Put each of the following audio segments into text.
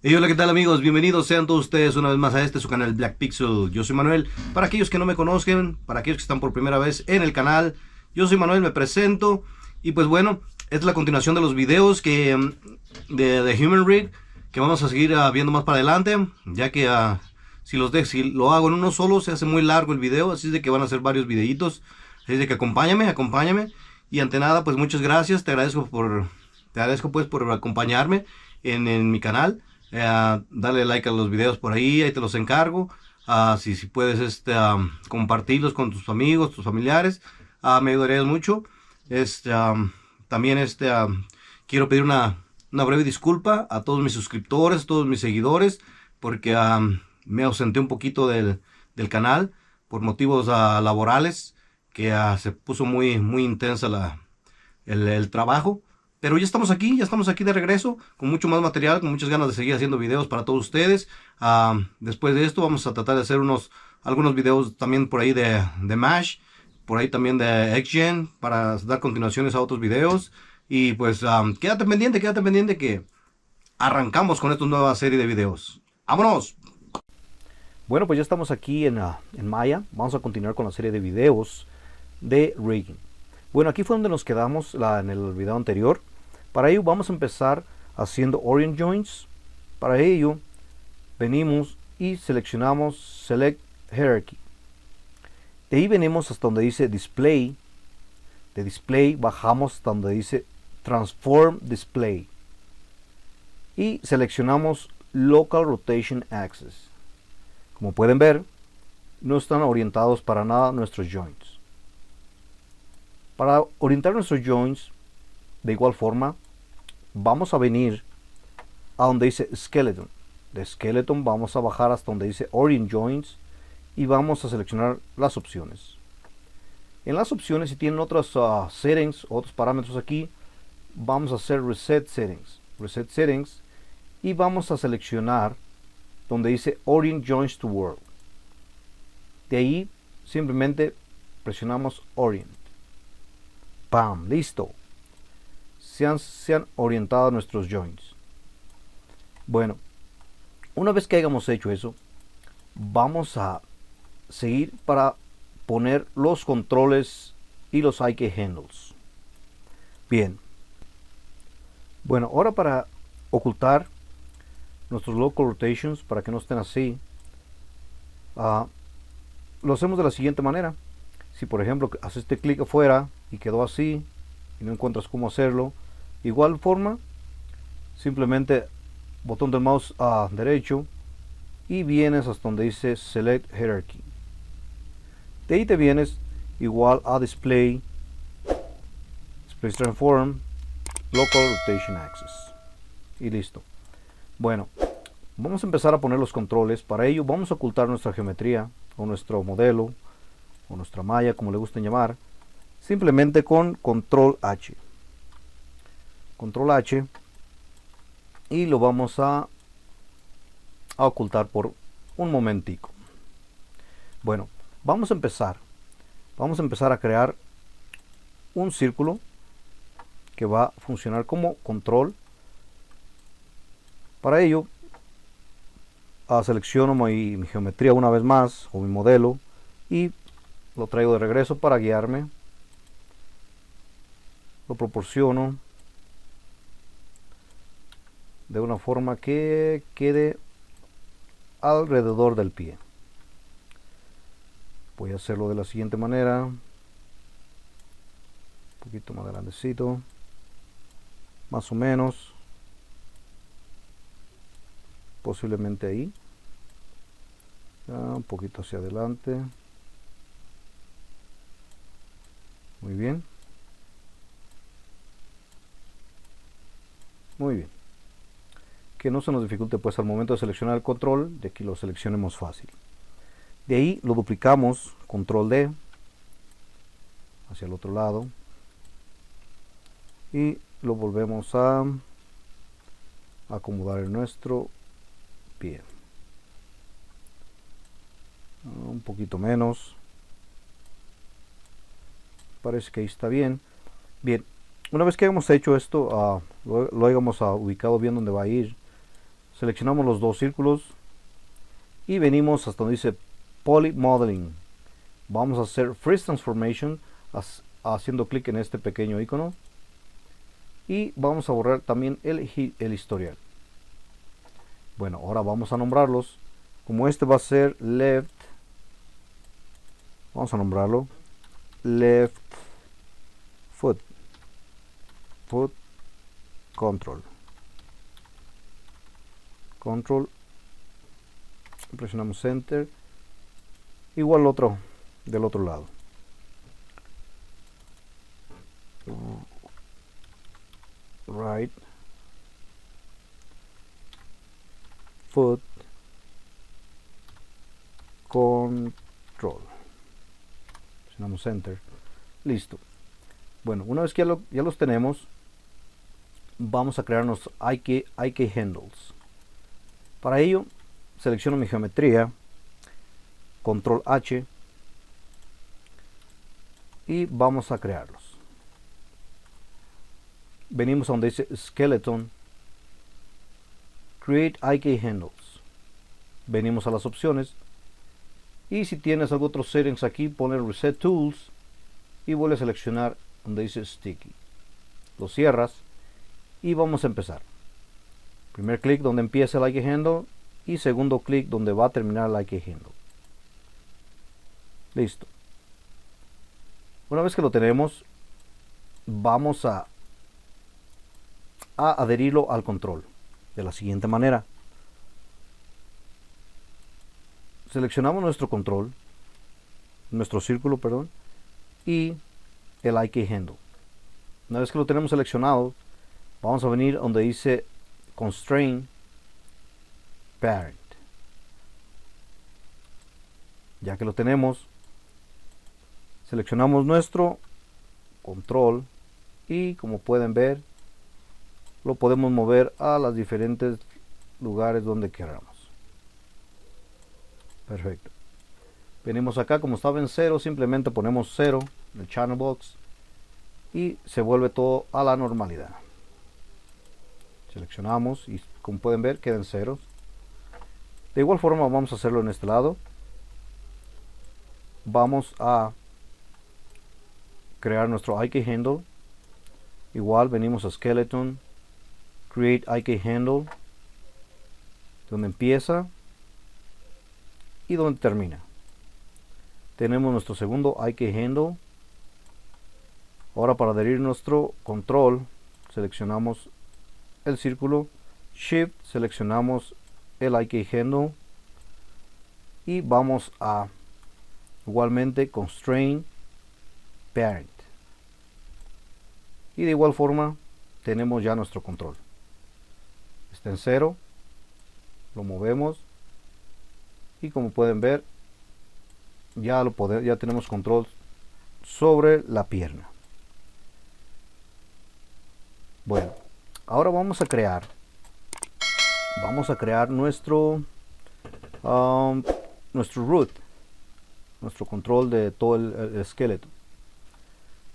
Hey, hola, ¿qué tal amigos? Bienvenidos sean todos ustedes una vez más a este su canal Black Pixel. Yo soy Manuel. Para aquellos que no me conozcan, para aquellos que están por primera vez en el canal, yo soy Manuel, me presento. Y pues bueno, esta es la continuación de los videos de Human Rig que vamos a seguir viendo más para adelante, ya que si lo hago en uno solo se hace muy largo el video, así es de que van a ser varios videitos. Así es de que acompáñame. Y ante nada, pues muchas gracias, te agradezco pues por acompañarme en mi canal. Dale like a los videos por ahí te los encargo. Si puedes compartirlos con tus amigos, tus familiares, me ayudarías mucho. Este, um, también quiero pedir una breve disculpa a todos mis suscriptores, todos mis seguidores, porque me ausenté un poquito del canal por motivos laborales, que se puso muy intensa el trabajo. Pero ya estamos aquí de regreso, con mucho más material, con muchas ganas de seguir haciendo videos para todos ustedes. Después de esto vamos a tratar de hacer algunos videos también por ahí de MASH, por ahí también de XGen, para dar continuaciones a otros videos. Y pues quédate pendiente que arrancamos con esta nueva serie de videos. ¡Vámonos! Bueno, pues ya estamos aquí en Maya. Vamos a continuar con la serie de videos de rigging. Bueno, aquí fue donde nos quedamos en el video anterior. Para ello vamos a empezar haciendo orient joins. Para ello venimos y seleccionamos Select Hierarchy. De ahí venimos hasta donde dice Display. De Display bajamos hasta donde dice Transform Display. Y seleccionamos Local Rotation Axis. Como pueden ver, no están orientados para nada nuestros joints. Para orientar nuestros joints, de igual forma, vamos a venir a donde dice Skeleton. De Skeleton vamos a bajar hasta donde dice Orient Joints y vamos a seleccionar las opciones. En las opciones, si tienen otros settings, otros parámetros aquí, vamos a hacer Reset Settings. Reset Settings y vamos a seleccionar donde dice Orient Joints to World. De ahí simplemente presionamos Orient. ¡Pam! Listo. Se han orientado nuestros joints. Bueno, una vez que hayamos hecho eso, vamos a seguir para poner los controles y los IK handles. Bien. Bueno, ahora para ocultar nuestros local rotations, para que no estén así, lo hacemos de la siguiente manera. Si por ejemplo haces este clic afuera y quedó así y no encuentras cómo hacerlo, igual forma, simplemente botón del mouse derecho y vienes hasta donde dice Select Hierarchy. De ahí te vienes igual a Display, Display Transform, Local Rotation Axis y listo. Bueno, vamos a empezar a poner los controles. Para ello vamos a ocultar nuestra geometría o nuestro modelo o nuestra malla, como le gusten llamar, simplemente con Control H. Control H y lo vamos a ocultar por un momentico. Bueno, vamos a empezar a crear un círculo que va a funcionar como control. Para ello selecciono mi geometría una vez más o mi modelo y lo traigo de regreso para guiarme. Lo proporciono de una forma que quede alrededor del pie. Voy a hacerlo de la siguiente manera, un poquito más grandecito, más o menos, posiblemente ahí, un poquito hacia adelante. Muy bien. Muy bien. Que no se nos dificulte pues al momento de seleccionar el control, de que lo seleccionemos fácil. De ahí lo duplicamos, control D, hacia el otro lado. Y lo volvemos a acomodar en nuestro pie. Un poquito menos. Parece que ahí está bien. Bien, una vez que hayamos hecho esto, lo hayamos ubicado bien donde va a ir, seleccionamos los dos círculos y venimos hasta donde dice Poly Modeling. Vamos a hacer Freeze Transformation haciendo clic en este pequeño icono y vamos a borrar también el historial. Bueno, ahora vamos a nombrarlos. Como este va a ser left, vamos a nombrarlo left foot control, presionamos enter, igual otro del otro lado, right foot control, presionamos enter, listo. Bueno, una vez que ya los tenemos, vamos a crearnos IK handles. Para ello selecciono mi geometría, control H, y vamos a crearlos. Venimos a donde dice skeleton, create IK handles, venimos a las opciones y si tienes algún otro settings aquí, poner reset tools y vuelve a seleccionar donde dice sticky, lo cierras y vamos a empezar. Primer clic donde empieza el IK handle y segundo clic donde va a terminar el IK handle. Listo. Una vez que lo tenemos, vamos a adherirlo al control de la siguiente manera. Seleccionamos nuestro control, nuestro círculo, perdón, y el IK handle. Una vez que lo tenemos seleccionado, vamos a venir donde dice Constraint Parent. Ya que lo tenemos, seleccionamos nuestro control y como pueden ver, lo podemos mover a los diferentes lugares donde queramos. Perfecto. Venimos acá, como estaba en 0, simplemente ponemos 0 en el channel box y se vuelve todo a la normalidad. Seleccionamos y como pueden ver quedan ceros. De igual forma vamos a hacerlo en este lado. Vamos a crear nuestro IK handle. Igual venimos a skeleton, create IK handle, donde empieza y donde termina. Tenemos nuestro segundo IK handle. Ahora para adherir nuestro control seleccionamos el círculo, shift, seleccionamos el IK handle y vamos a igualmente constraint parent y de igual forma tenemos ya nuestro control. Está en 0, lo movemos y como pueden ver ya tenemos control sobre la pierna. Bueno, ahora vamos a crear nuestro root, nuestro control de todo el esqueleto.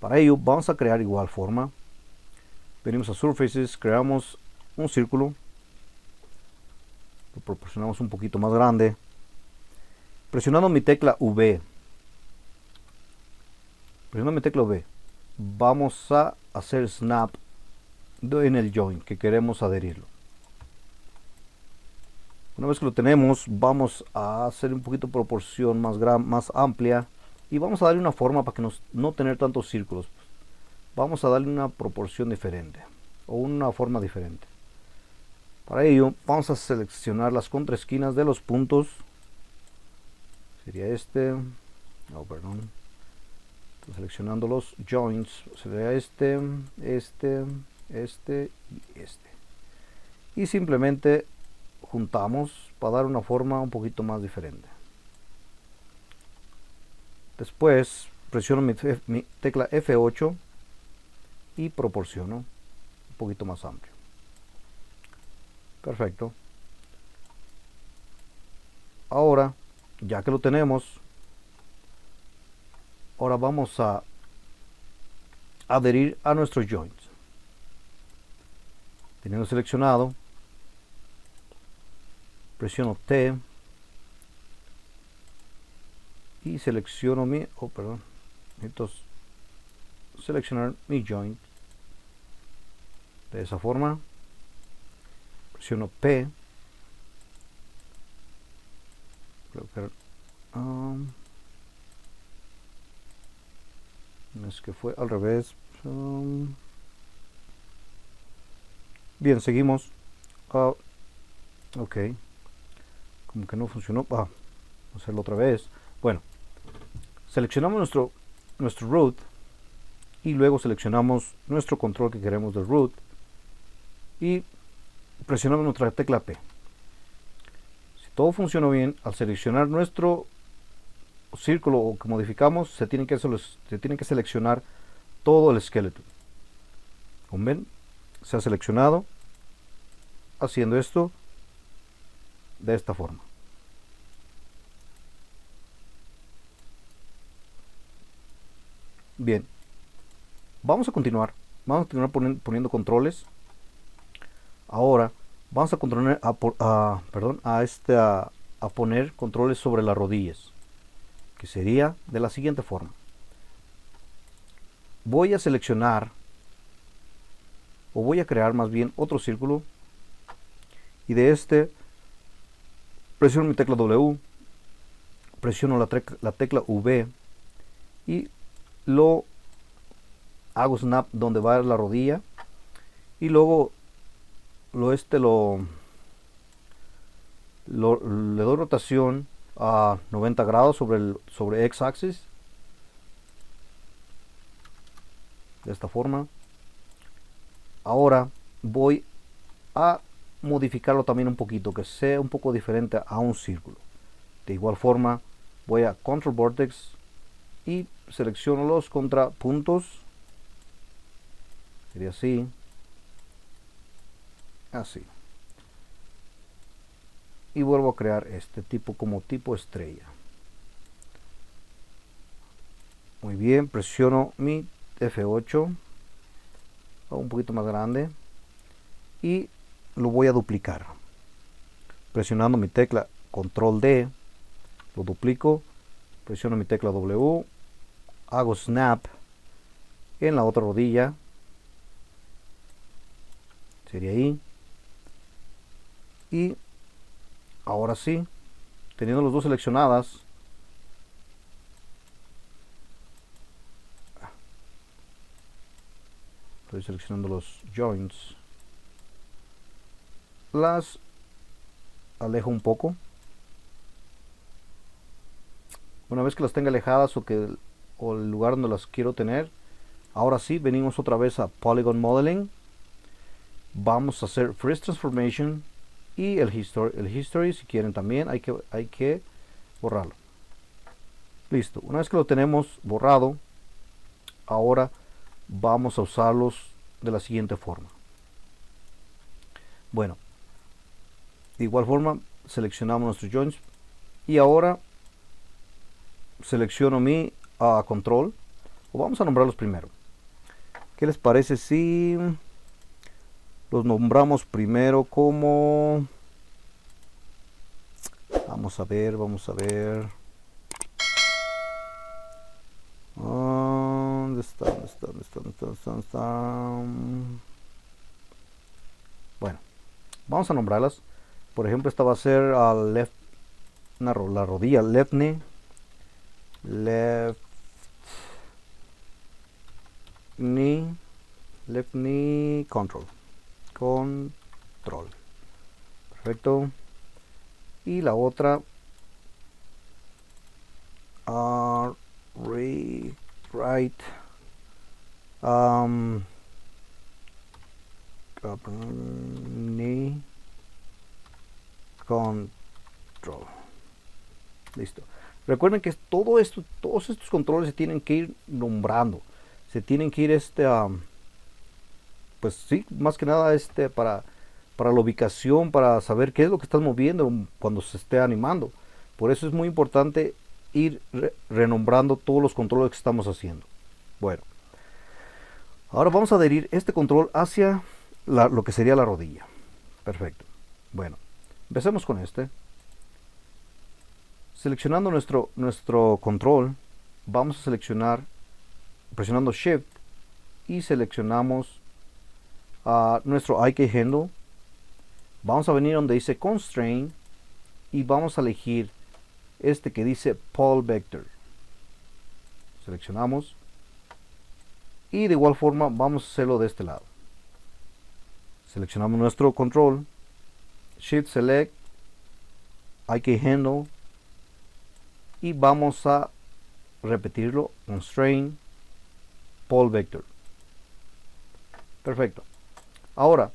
Para ello vamos a crear igual forma. Venimos a Surfaces, creamos un círculo, lo proporcionamos un poquito más grande, presionando mi tecla V. Vamos a hacer snap en el joint que queremos adherirlo. Una vez que lo tenemos, vamos a hacer un poquito proporción más amplia y vamos a darle una forma para que no tener tantos círculos. Vamos a darle una proporción diferente o una forma diferente. Para ello vamos a seleccionar las contraesquinas de los puntos. Sería este. Perdón. Estoy seleccionando los joints. Sería este y este. Y simplemente juntamos para dar una forma un poquito más diferente. Después presiono mi tecla F8 y proporciono un poquito más amplio. Perfecto. Ahora, ya que lo tenemos, ahora vamos a adherir a nuestros joints. Teniendo seleccionado, presiono T y selecciono mi, necesito seleccionar mi joint de esa forma. Presiono P, creo que es que fue al revés. Bien, seguimos. Ok, como que no funcionó. Vamos a hacerlo otra vez. Bueno, seleccionamos nuestro root y luego seleccionamos nuestro control que queremos del root y presionamos nuestra tecla P. Si todo funcionó bien, al seleccionar nuestro círculo que modificamos, se tiene que seleccionar todo el esqueleto. Como ven, se ha seleccionado. Haciendo esto de esta forma. Bien, vamos a continuar poniendo controles. Ahora vamos a poner controles sobre las rodillas, que sería de la siguiente forma. Voy a seleccionar, o voy a crear más bien otro círculo, y de este presiono mi tecla W, presiono la tecla V y lo hago snap donde va la rodilla, y luego le doy rotación a 90 grados sobre X axis, de esta forma. Ahora voy a modificarlo también un poquito, que sea un poco diferente a un círculo. De igual forma voy a Control Vortex y selecciono los contrapuntos, sería así, y vuelvo a crear este tipo como tipo estrella. Muy bien, presiono mi F8, hago un poquito más grande y lo voy a duplicar, presionando mi tecla Control D, lo duplico, presiono mi tecla W, hago snap en la otra rodilla, sería ahí, y ahora sí, teniendo los dos seleccionadas, estoy seleccionando los joints, las alejo un poco. Una vez que las tenga alejadas o el lugar donde las quiero tener, ahora sí venimos otra vez a Polygon Modeling, vamos a hacer Freeze Transformation y el history si quieren también hay que borrarlo. Listo, una vez que lo tenemos borrado, ahora vamos a usarlos de la siguiente forma. Bueno, de igual forma seleccionamos nuestros joints y ahora selecciono mi control, o vamos a nombrarlos primero. ¿Qué les parece si los nombramos primero como, vamos a ver, ¿dónde está? Bueno, vamos a nombrarlas. Por ejemplo, esta va a ser la rodilla left knee control. Perfecto. Y la otra right knee control. Listo. Recuerden que todos estos controles se tienen que ir nombrando, se tienen que ir pues sí, más que nada para la ubicación, para saber qué es lo que estás moviendo cuando se esté animando. Por eso es muy importante ir renombrando todos los controles que estamos haciendo. Bueno, ahora vamos a adherir este control hacia lo que sería la rodilla. Perfecto. Bueno, Empecemos con este. Seleccionando nuestro control, vamos a seleccionar, presionando Shift, y seleccionamos nuestro IK Handle. Vamos a venir donde dice Constraint y vamos a elegir este que dice Pole Vector. Seleccionamos y de igual forma vamos a hacerlo de este lado. Seleccionamos nuestro control, Shift Select, IK Handle, y vamos a repetirlo, Constraint, Pole Vector. Perfecto. Ahora,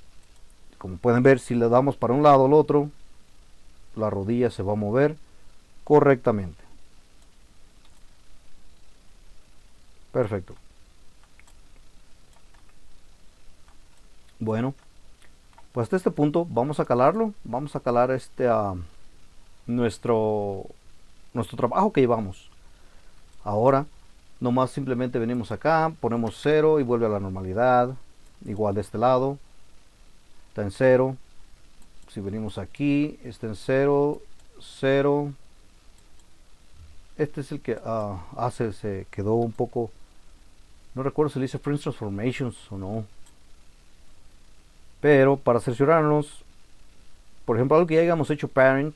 como pueden ver, si le damos para un lado o al otro, la rodilla se va a mover correctamente. Perfecto. Bueno, pues hasta este punto vamos a calarlo. Vamos a calar nuestro trabajo que llevamos. Ahora, nomás simplemente venimos acá, ponemos 0 y vuelve a la normalidad. Igual de este lado, está en 0. Si venimos aquí, está en 0, 0. Este es el que se quedó un poco, no recuerdo si le dice Prince Transformations o no. Pero para cerciorarnos, por ejemplo, algo que ya hayamos hecho Parent,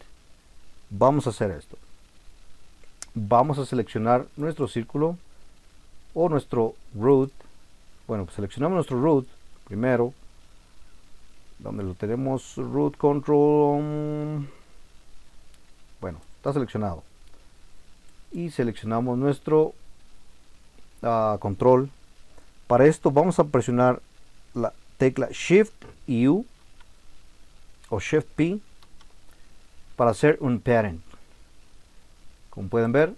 vamos a hacer esto. Vamos a seleccionar nuestro círculo o nuestro root. Bueno, pues seleccionamos nuestro root primero, donde lo tenemos, root control. Bueno, está seleccionado. Y seleccionamos nuestro control. Para esto vamos a presionar la tecla Shift U o Shift P para hacer un parent. Como pueden ver,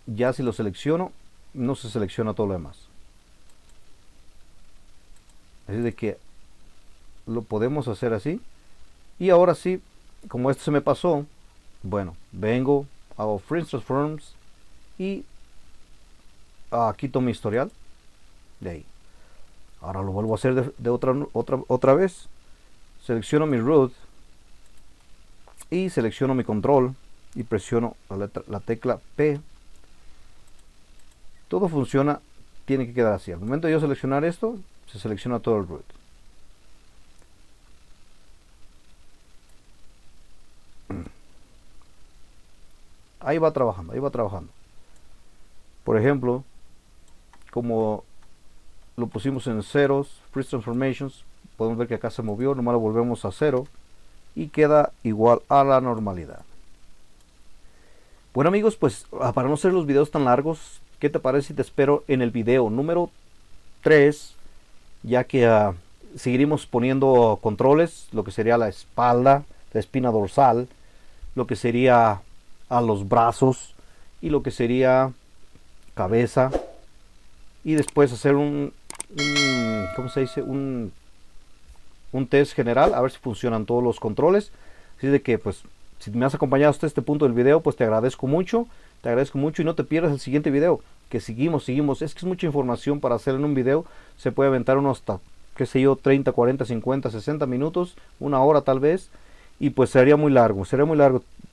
ya si lo selecciono, no se selecciona todo lo demás. Así de que lo podemos hacer así. Y ahora sí, como esto se me pasó, bueno, vengo, hago Freeze Transforms y quito mi historial de ahí. Ahora lo vuelvo a hacer de otra vez. Selecciono mi root y selecciono mi control y presiono la tecla P. Todo funciona, tiene que quedar así. Al momento de yo seleccionar esto, se selecciona todo el root. Ahí va trabajando, ahí va trabajando. Por ejemplo, como lo pusimos en ceros, Freeze Transformations, podemos ver que acá se movió, nomás lo volvemos a 0 y queda igual a la normalidad. Bueno amigos, pues para no hacer los videos tan largos, ¿qué te parece si te espero en el video número 3? Ya que seguiremos poniendo controles, lo que sería la espalda, la espina dorsal, lo que sería a los brazos y lo que sería cabeza, y después hacer ¿cómo se dice? Un test general, a ver si funcionan todos los controles. Así de que pues si me has acompañado hasta este punto del video, pues te agradezco mucho y no te pierdas el siguiente video, que seguimos, es que es mucha información para hacer en un video. Se puede aventar unos hasta, qué sé yo, 30, 40, 50, 60 minutos, una hora tal vez, y pues sería muy largo,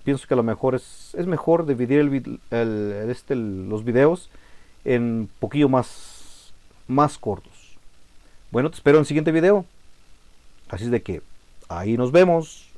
pienso que a lo mejor es mejor dividir los videos en poquillo más cortos. Bueno, te espero en el siguiente video, así de que ahí nos vemos.